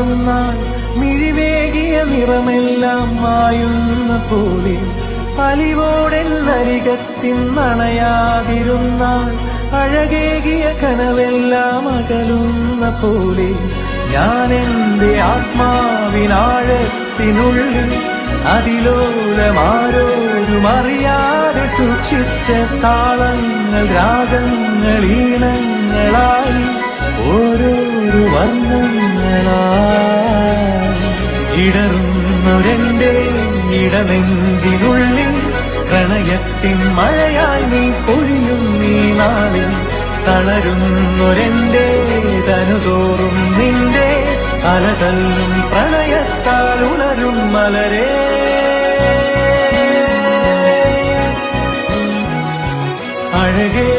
മാറുന്നാൾ മിഴിവേകിയ നിറമെല്ലാം മായുന്ന പോലെ അലിവോടെന്നരികത്തിൻ നണയാതിരുന്നാൾ അഴകേകിയ കനവെല്ലാം അകലുന്ന പോലെ ഞാൻ എൻ്റെ ആത്മാവിനാഴത്തിനുള്ളിൽ അതിലോലമാരോരും അറിയാതെ സൂക്ഷിച്ച താളങ്ങൾ രാഗങ്ങൾ ഈണങ്ങളായി ഓരോരോ വർണ്ണങ്ങളായി ഇടറുന്നൊരെന്റെ ഇടനെഞ്ചിനുള്ളിൽ പ്രണയത്തിൻ മഴയായി നീ പൊഴിയും നീ നാളിൽ തളരുന്നൊരെന്റെ തനുതോറും നിന്റെ അലതല്ലും പ്രണയത്താൽ ഉണരും മലരേ അഴകേ